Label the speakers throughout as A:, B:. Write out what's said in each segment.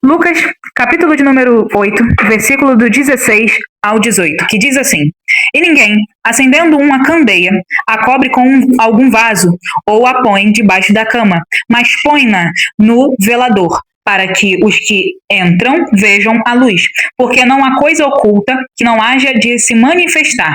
A: Lucas, capítulo de número 8, versículo do 16 ao 18, que diz assim: E ninguém, acendendo uma candeia, a cobre com algum vaso, ou a põe debaixo da cama, mas põe-na no velador, para que os que entram vejam a luz. Porque não há coisa oculta que não haja de se manifestar,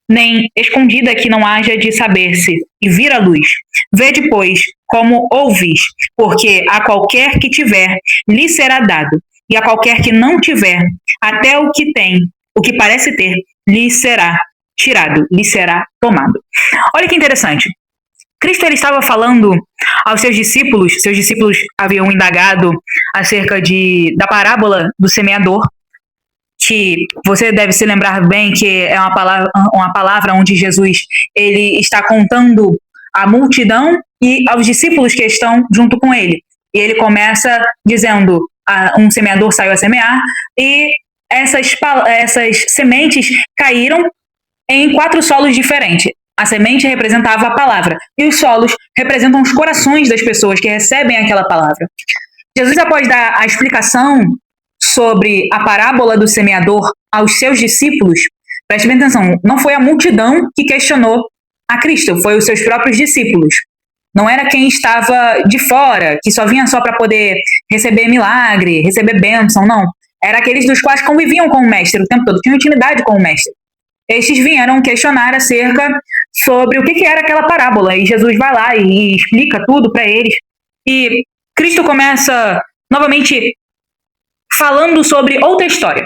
A: nem escondida que não haja de saber-se e vir à luz. Vede, pois, como ouvis, porque a qualquer que tiver, lhe será dado, e a qualquer que não tiver, até o que tem, o que parece ter, lhe será tirado, lhe será tomado. Olha que interessante. Cristo ele estava falando aos seus discípulos haviam indagado acerca da parábola do semeador, que você deve se lembrar bem que é uma palavra onde Jesus ele está contando à multidão e aos discípulos que estão junto com ele. E ele começa dizendo: um semeador saiu a semear e essas sementes caíram em 4 solos diferentes. A semente representava a palavra e os solos representam os corações das pessoas que recebem aquela palavra. Jesus, após dar a explicação sobre a parábola do semeador aos seus discípulos, preste bem atenção, não foi a multidão que questionou a Cristo, foi os seus próprios discípulos. Não era quem estava de fora, que só vinha só para poder receber milagre, receber bênção, não. Era aqueles dos quais conviviam com o mestre o tempo todo, tinham intimidade com o mestre. Estes vieram questionar acerca sobre o que era aquela parábola, e Jesus vai lá e explica tudo para eles. E Cristo começa novamente falando sobre outra história.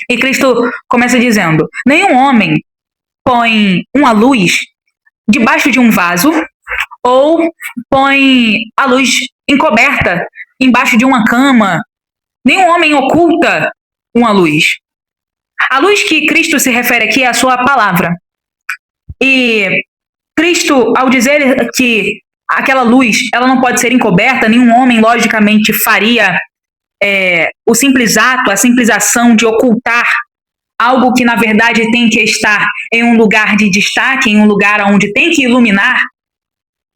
A: E Cristo começa dizendo: nenhum homem põe uma luz debaixo de um vaso ou põe a luz encoberta embaixo de uma cama. Nenhum homem oculta uma luz. A luz que Cristo se refere aqui é a sua palavra. E Cristo, ao dizer que aquela luz ela não pode ser encoberta, nenhum homem logicamente faria o simples ato, a simples ação de ocultar algo que na verdade tem que estar em um lugar de destaque, em um lugar onde tem que iluminar.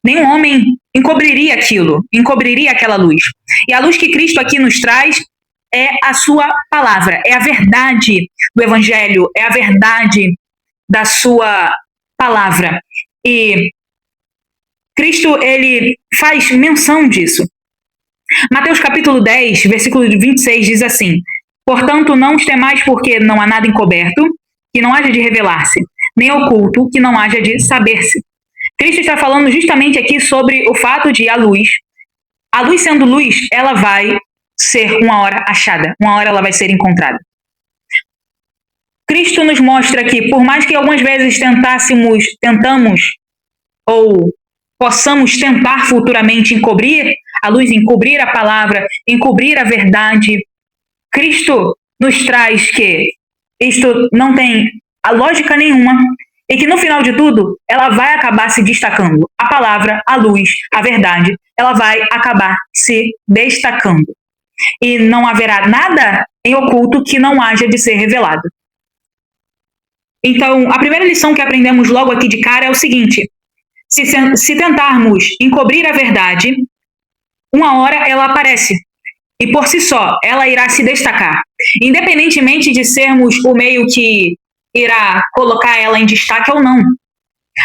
A: Nenhum homem encobriria aquilo, encobriria aquela luz. E a luz que Cristo aqui nos traz é a sua palavra, é a verdade do Evangelho, é a verdade da sua palavra. E Cristo, ele faz menção disso. Mateus capítulo 10, versículo 26 diz assim: Portanto, não os temais, porque não há nada encoberto que não haja de revelar-se, nem oculto que não haja de saber-se. Cristo está falando justamente aqui sobre o fato de a luz sendo luz, ela vai ser uma hora achada, uma hora ela vai ser encontrada. Cristo nos mostra que, por mais que algumas vezes tentamos ou possamos tentar futuramente encobrir a luz, encobrir a palavra, encobrir a verdade, Cristo nos traz que isto não tem a lógica nenhuma e que no final de tudo ela vai acabar se destacando. A palavra, a luz, a verdade, ela vai acabar se destacando. E não haverá nada em oculto que não haja de ser revelado. Então, a primeira lição que aprendemos logo aqui de cara é o seguinte: se tentarmos encobrir a verdade, uma hora ela aparece. E por si só, ela irá se destacar. Independentemente de sermos o meio que irá colocar ela em destaque ou não.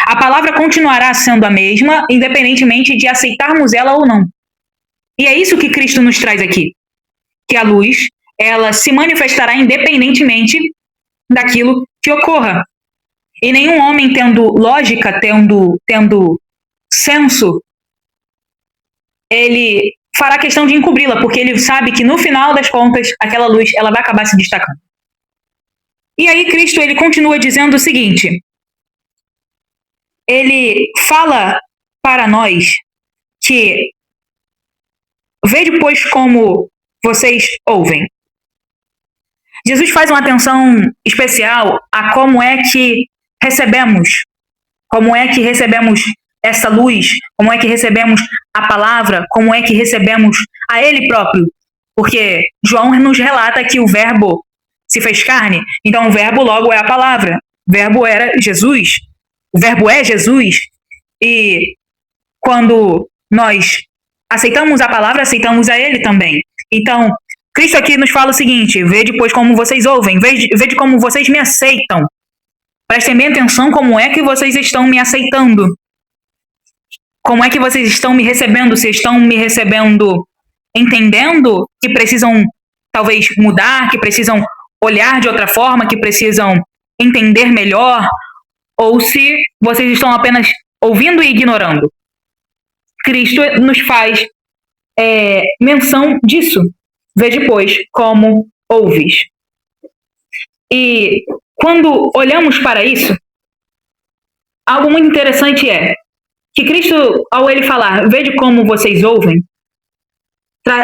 A: A palavra continuará sendo a mesma, independentemente de aceitarmos ela ou não. E é isso que Cristo nos traz aqui. Que a luz, ela se manifestará independentemente daquilo que ocorra. E nenhum homem tendo lógica, tendo senso, ele fará questão de encobri-la, porque ele sabe que no final das contas, aquela luz ela vai acabar se destacando. E aí Cristo ele continua dizendo o seguinte: ele fala para nós que vede, pois, como vocês ouvem. Jesus faz uma atenção especial a como é que recebemos essa luz, como é que recebemos a palavra, como é que recebemos a Ele próprio. Porque João nos relata que o verbo se fez carne, então o verbo logo é a palavra. O verbo era Jesus, o verbo é Jesus. E quando nós aceitamos a palavra, aceitamos a Ele também. Então, Cristo aqui nos fala o seguinte: vede, pois, como vocês ouvem, vede como vocês me aceitam. Prestem bem atenção como é que vocês estão me aceitando. Como é que vocês estão me recebendo? Se estão me recebendo entendendo que precisam, talvez, mudar, que precisam olhar de outra forma, que precisam entender melhor, ou se vocês estão apenas ouvindo e ignorando. Cristo nos faz menção disso. Vede, pois, como ouves. E quando olhamos para isso, algo muito interessante é que Cristo, ao ele falar, vede como vocês ouvem,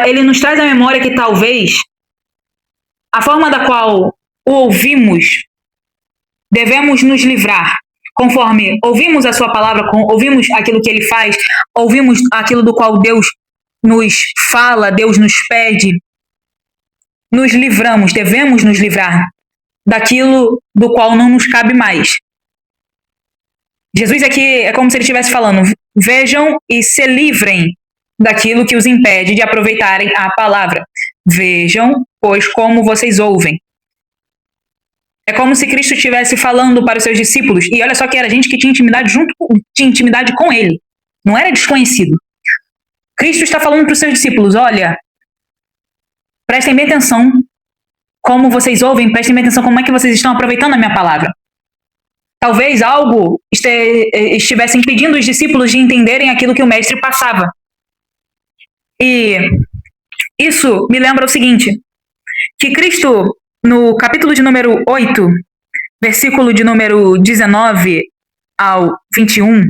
A: ele nos traz à memória que talvez a forma da qual o ouvimos, devemos nos livrar, conforme ouvimos a sua palavra, ouvimos aquilo que ele faz, ouvimos aquilo do qual Deus nos fala, Deus nos pede, nos livramos, devemos nos livrar daquilo do qual não nos cabe mais. Jesus aqui é como se ele estivesse falando, vejam e se livrem daquilo que os impede de aproveitarem a palavra. Vejam, pois, como vocês ouvem. É como se Cristo estivesse falando para os seus discípulos, e olha só que era gente que tinha intimidade com ele, não era desconhecido. Cristo está falando para os seus discípulos, olha, prestem bem atenção como vocês ouvem, prestem bem atenção como é que vocês estão aproveitando a minha palavra. Talvez algo estivesse impedindo os discípulos de entenderem aquilo que o mestre passava. E isso me lembra o seguinte, que Cristo, no capítulo de número 8, versículo de número 19 ao 21,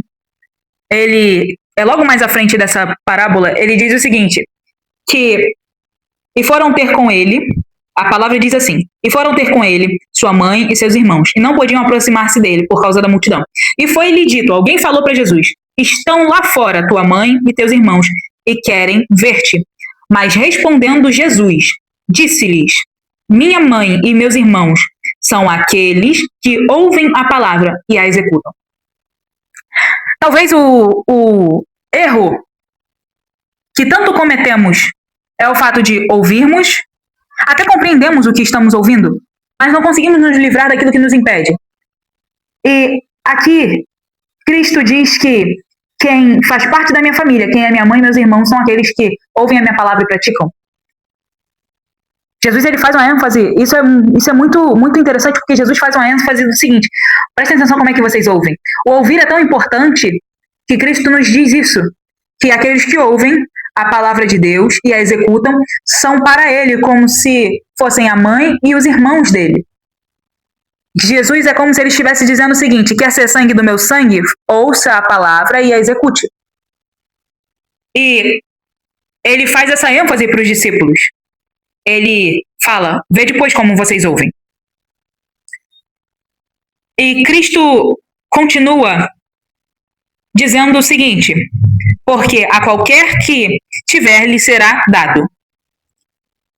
A: ele, logo mais à frente dessa parábola, ele diz o seguinte, e foram ter com ele, a palavra diz assim, e foram ter com ele sua mãe e seus irmãos, e não podiam aproximar-se dele por causa da multidão. E foi-lhe dito, alguém falou para Jesus, estão lá fora tua mãe e teus irmãos, e querem ver-te. Mas respondendo Jesus, disse-lhes, minha mãe e meus irmãos são aqueles que ouvem a palavra e a executam. Talvez o erro que tanto cometemos é o fato de ouvirmos, até compreendemos o que estamos ouvindo, mas não conseguimos nos livrar daquilo que nos impede. E aqui, Cristo diz que quem faz parte da minha família, quem é minha mãe e meus irmãos, são aqueles que ouvem a minha palavra e praticam. Jesus ele faz uma ênfase, isso é muito, muito interessante, porque Jesus faz uma ênfase do seguinte, prestem atenção como é que vocês ouvem. O ouvir é tão importante que Cristo nos diz isso, que aqueles que ouvem a palavra de Deus e a executam são para ele como se fossem a mãe e os irmãos dele. Jesus é como se ele estivesse dizendo o seguinte, quer ser sangue do meu sangue? Ouça a palavra e a execute. E ele faz essa ênfase para os discípulos. Ele fala, vê depois como vocês ouvem. E Cristo continua dizendo o seguinte, porque a qualquer que tiver lhe será dado.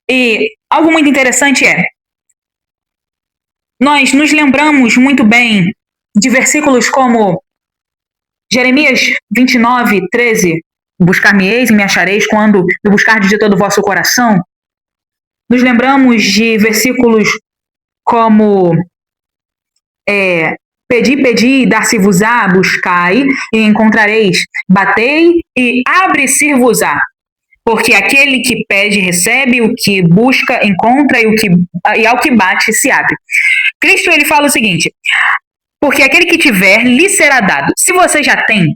A: E algo muito interessante nós nos lembramos muito bem de versículos como Jeremias 29, 13, buscar-me-eis e me achareis quando me buscardes de todo o vosso coração. Nos lembramos de versículos como pedi, pedi, e dar-se-vos-á, buscai e encontrareis, batei e abre-se-vos-á. Porque aquele que pede, recebe, o que busca, encontra, e ao que bate, se abre. Cristo ele fala o seguinte, porque aquele que tiver, lhe será dado. Se você já tem,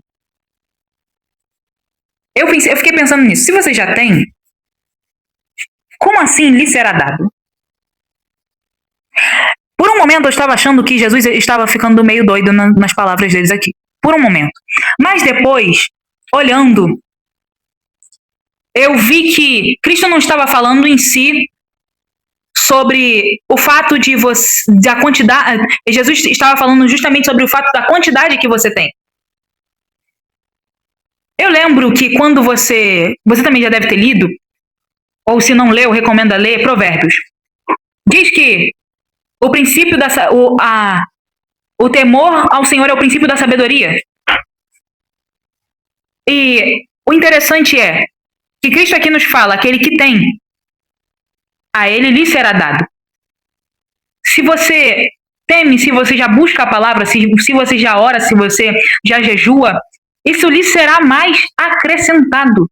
A: eu fiquei pensando nisso, se você já tem, como assim lhe será dado? Por um momento eu estava achando que Jesus estava ficando meio doido nas palavras deles aqui. Por um momento. Mas depois, olhando, eu vi que Cristo não estava falando em si sobre o fato da quantidade. Jesus estava falando justamente sobre o fato da quantidade que você tem. Eu lembro que quando você também já deve ter lido, ou se não leu, recomenda ler Provérbios. Diz que o princípio o temor ao Senhor é o princípio da sabedoria. E o interessante é que Cristo aqui nos fala, aquele que tem, a ele lhe será dado. Se você teme, se você já busca a palavra, se você já ora, se você já jejua, isso lhe será mais acrescentado.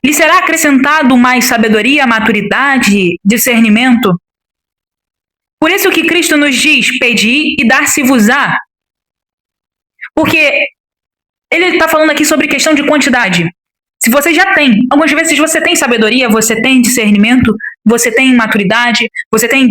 A: Lhe será acrescentado mais sabedoria, maturidade, discernimento. Por isso que Cristo nos diz, pedi e dar-se-vos-á. Porque ele está falando aqui sobre questão de quantidade. Se você já tem, algumas vezes você tem sabedoria, você tem discernimento, você tem maturidade, você tem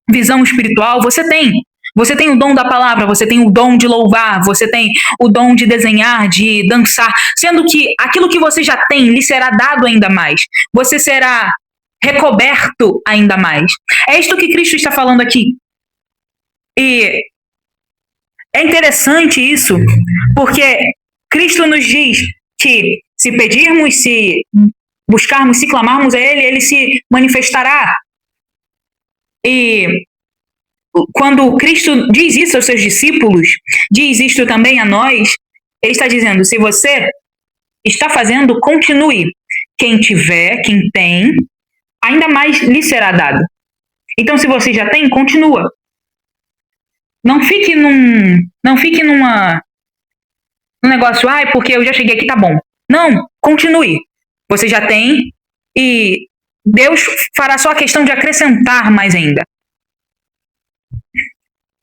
A: visão espiritual, você tem. Você tem o dom da palavra, você tem o dom de louvar, você tem o dom de desenhar, de dançar, sendo que aquilo que você já tem lhe será dado ainda mais. Você será recoberto ainda mais. É isto que Cristo está falando aqui. E é interessante isso, porque Cristo nos diz que se pedirmos, se buscarmos, se clamarmos a Ele, Ele se manifestará. E quando Cristo diz isso aos seus discípulos, diz isto também a nós, Ele está dizendo, se você está fazendo, continue. Quem tiver, quem tem, ainda mais lhe será dado. Então, se você já tem, continua. Não fique num negócio, porque eu já cheguei aqui, tá bom. Não, continue. Você já tem e Deus fará só a questão de acrescentar mais ainda.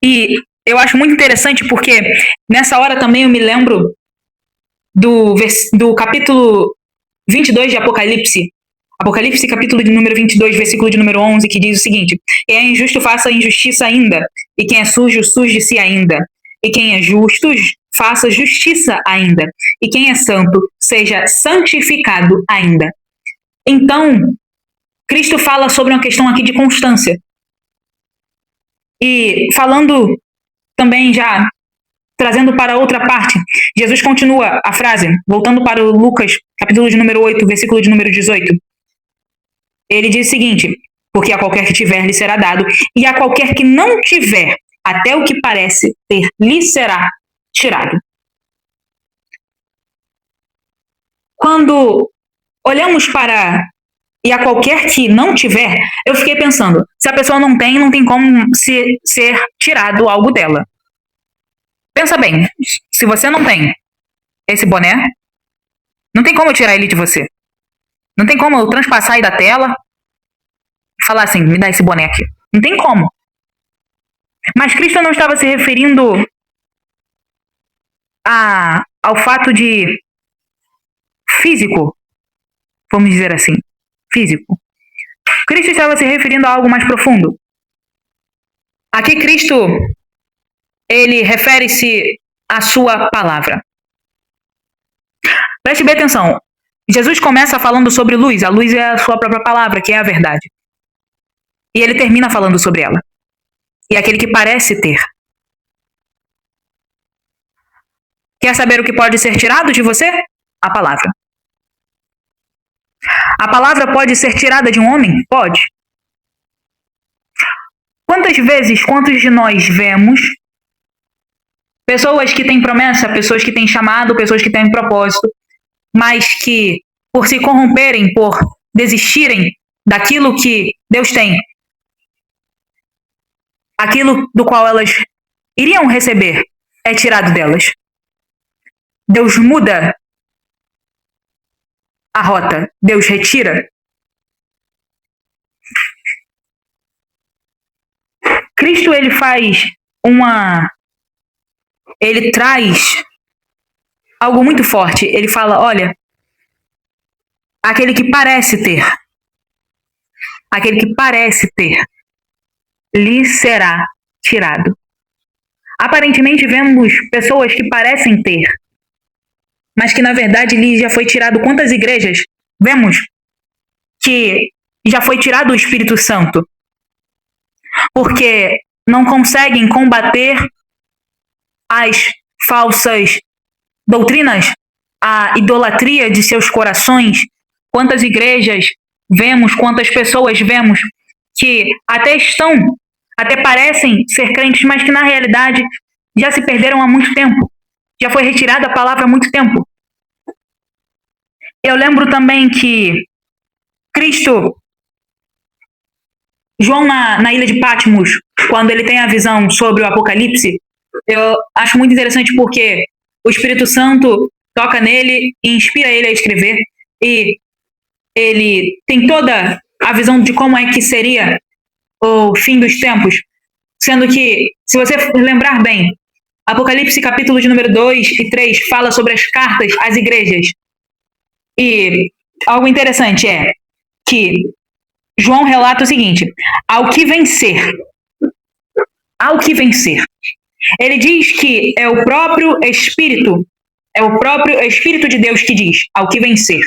A: E eu acho muito interessante porque nessa hora também eu me lembro do capítulo 22 de Apocalipse. Apocalipse, capítulo de número 22, versículo de número 11, que diz o seguinte: quem é injusto, faça injustiça ainda, e quem é sujo, suje-se ainda, e quem é justo, faça justiça ainda, e quem é santo, seja santificado ainda. Então, Cristo fala sobre uma questão aqui de constância. E falando também já, trazendo para outra parte, Jesus continua a frase, voltando para o Lucas, capítulo de número 8, versículo de número 18. Ele diz o seguinte, porque a qualquer que tiver lhe será dado, e a qualquer que não tiver, até o que parece ter, lhe será tirado. Quando olhamos para e a qualquer que não tiver, eu fiquei pensando, se a pessoa não tem como ser tirado algo dela. Pensa bem, se você não tem esse boné, não tem como eu tirar ele de você. Não tem como eu transpassar aí da tela e falar assim, me dá esse boné aqui. Não tem como. Mas Cristo não estava se referindo ao fato de físico, vamos dizer assim, físico. Cristo estava se referindo a algo mais profundo. Aqui Cristo, ele refere-se à sua palavra. Preste bem atenção. Jesus começa falando sobre luz. A luz é a sua própria palavra, que é a verdade. E ele termina falando sobre ela. E é aquele que parece ter. Quer saber o que pode ser tirado de você? A palavra. A palavra pode ser tirada de um homem? Pode. Quantos de nós vemos pessoas que têm promessa, pessoas que têm chamado, pessoas que têm propósito, mas que, por se corromperem, por desistirem daquilo que Deus tem, aquilo do qual elas iriam receber é tirado delas. Deus muda a rota, Deus retira. Cristo, ele traz algo muito forte. Ele fala, olha, aquele que parece ter, lhe será tirado. Aparentemente vemos pessoas que parecem ter, mas que na verdade lhe já foi tirado. Quantas igrejas vemos que já foi tirado o Espírito Santo? Porque não conseguem combater as falsas doutrinas, a idolatria de seus corações. Quantas igrejas vemos, quantas pessoas vemos que até parecem ser crentes, mas que na realidade já se perderam há muito tempo. Já foi retirada a palavra há muito tempo. Eu lembro também que Cristo, João na ilha de Patmos, quando ele tem a visão sobre o Apocalipse, eu acho muito interessante porque o Espírito Santo toca nele e inspira ele a escrever, e ele tem toda a visão de como é que seria o fim dos tempos, sendo que, se você lembrar bem, Apocalipse capítulo de número 2 e 3 fala sobre as cartas às igrejas. E algo interessante é que João relata o seguinte: ao que vencer. Ao que vencer. Ele diz que é o próprio Espírito de Deus que diz, ao que vencer.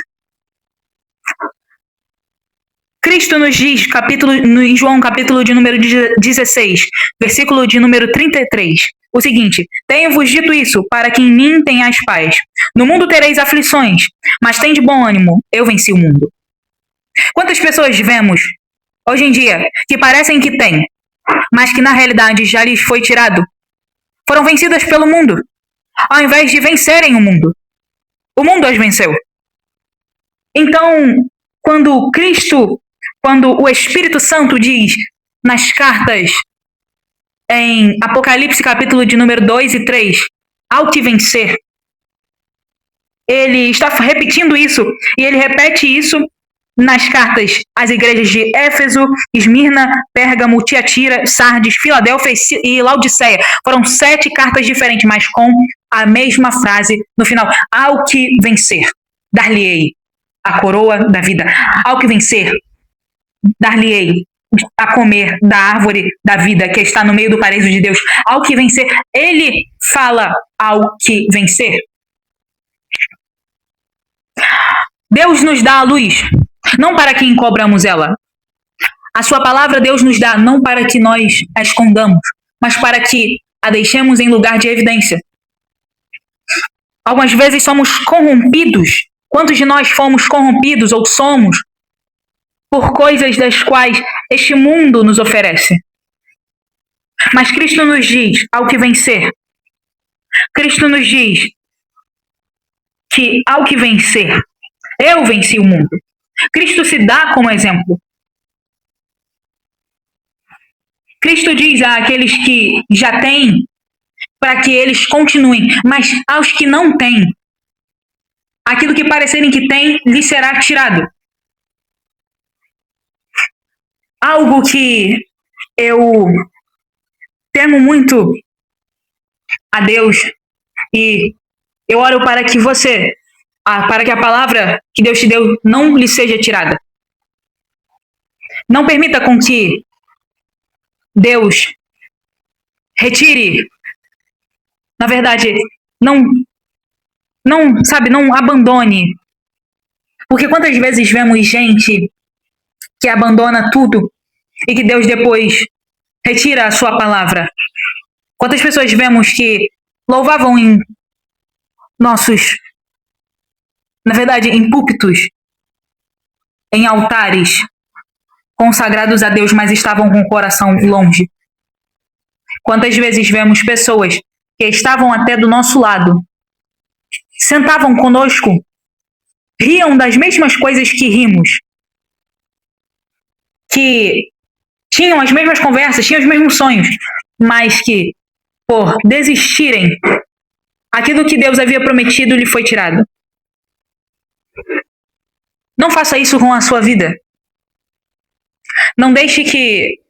A: Cristo nos diz, em João capítulo de número 16, versículo de número 33, o seguinte: tenho-vos dito isso, para que em mim tenhais paz. No mundo tereis aflições, mas tem de bom ânimo, eu venci o mundo. Quantas pessoas vemos, hoje em dia, que parecem que têm, mas que na realidade já lhes foi tirado? Foram vencidas pelo mundo, ao invés de vencerem o mundo. O mundo as venceu. Então, quando o Espírito Santo diz nas cartas em Apocalipse capítulo de número 2 e 3, ao que vencer, ele está repetindo isso, e ele repete isso nas cartas às igrejas de Éfeso, Esmirna, Pérgamo, Tiatira, Sardes, Filadélfia e Laodiceia. Foram 7 cartas diferentes, mas com a mesma frase no final: ao que vencer, dar-lhe-ei a coroa da vida. Ao que vencer, dar-lhe-ei a comer da árvore da vida que está no meio do paraíso de Deus. Ao que vencer, ele fala ao que vencer. Deus nos dá a luz, não para que encobramos ela. A sua palavra Deus nos dá não para que nós a escondamos, mas para que a deixemos em lugar de evidência. Algumas vezes somos corrompidos. Quantos de nós fomos corrompidos ou somos por coisas das quais este mundo nos oferece? Mas Cristo nos diz ao que vencer. Cristo nos diz que ao que vencer, eu venci o mundo. Cristo se dá como exemplo. Cristo diz àqueles que já têm, para que eles continuem, mas aos que não têm, aquilo que parecerem que têm, lhes será tirado. Algo que eu temo muito a Deus, e eu oro para que para que a palavra que Deus te deu não lhe seja tirada. Não permita com que Deus retire, na verdade, não abandone. Porque quantas vezes vemos gente que abandona tudo e que Deus depois retira a sua palavra? Quantas pessoas vemos que louvavam em em púlpitos, em altares consagrados a Deus, mas estavam com o coração longe? Quantas vezes vemos pessoas que estavam até do nosso lado, sentavam conosco, riam das mesmas coisas que rimos, que tinham as mesmas conversas, tinham os mesmos sonhos, mas que, por desistirem, aquilo que Deus havia prometido lhe foi tirado. Não faça isso com a sua vida. Não deixe que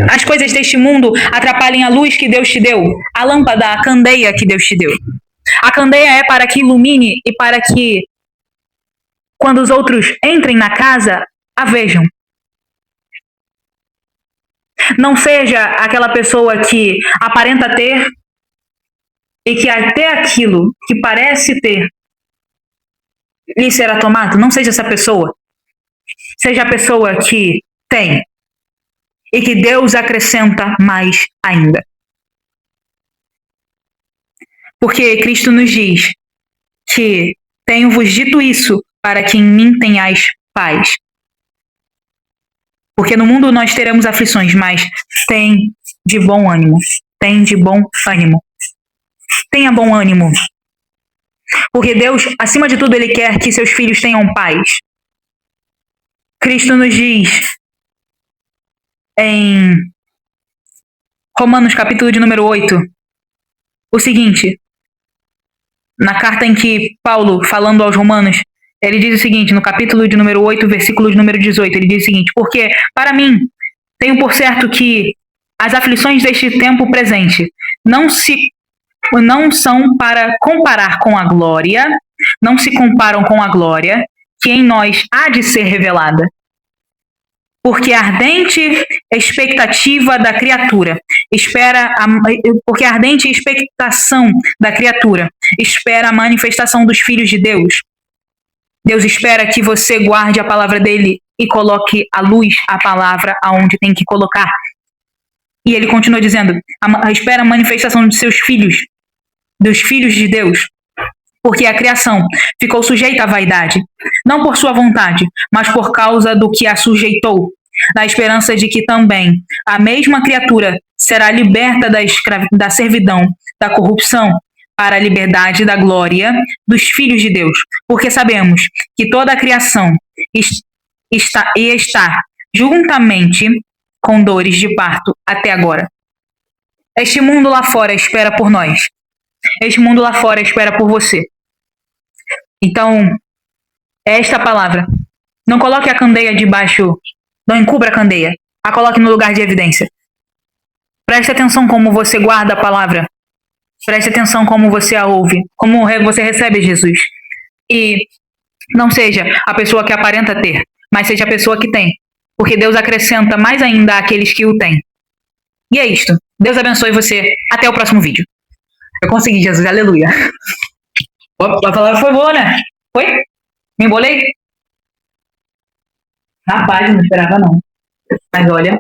A: as coisas deste mundo atrapalhem a luz que Deus te deu, a lâmpada, a candeia que Deus te deu. A candeia é para que ilumine e para que, quando os outros entrem na casa, a vejam. Não seja aquela pessoa que aparenta ter e que até aquilo que parece ter lhe será tomado. Não seja essa pessoa. Seja a pessoa que tem e que Deus acrescenta mais ainda. Porque Cristo nos diz que tenho-vos dito isso para que em mim tenhais paz. Porque no mundo nós teremos aflições, mas tem de bom ânimo. Tem de bom ânimo. Tenha bom ânimo. Porque Deus, acima de tudo, Ele quer que seus filhos tenham paz. Cristo nos diz em Romanos, capítulo de número 8, o seguinte. Na carta em que Paulo, falando aos Romanos, ele diz o seguinte, no capítulo de número 8, versículo de número 18, ele diz o seguinte: porque, para mim, tenho por certo que as aflições deste tempo presente não são para comparar com a glória, não se comparam com a glória que em nós há de ser revelada. Porque a ardente expectativa da criatura porque a ardente expectação da criatura espera a manifestação dos filhos de Deus. Deus espera que você guarde a palavra dele e coloque à luz a palavra aonde tem que colocar. E ele continua dizendo, espera a manifestação de seus filhos, dos filhos de Deus. Porque a criação ficou sujeita à vaidade, não por sua vontade, mas por causa do que a sujeitou, na esperança de que também a mesma criatura será liberta da servidão, da corrupção, para a liberdade da glória dos filhos de Deus. Porque sabemos que toda a criação está juntamente com dores de parto até agora. Este mundo lá fora espera por nós. Este mundo lá fora espera por você. Então, é esta palavra. Não coloque a candeia debaixo, não encubra a candeia. A coloque no lugar de evidência. Preste atenção como você guarda a palavra. Preste atenção como você a ouve, como você recebe Jesus. E não seja a pessoa que aparenta ter, mas seja a pessoa que tem. Porque Deus acrescenta mais ainda àqueles que o têm. E é isto. Deus abençoe você. Até o próximo vídeo. Eu consegui, Jesus. Aleluia. A palavra foi boa, né? Foi? Me embolei? Rapaz, não esperava não. Mas olha...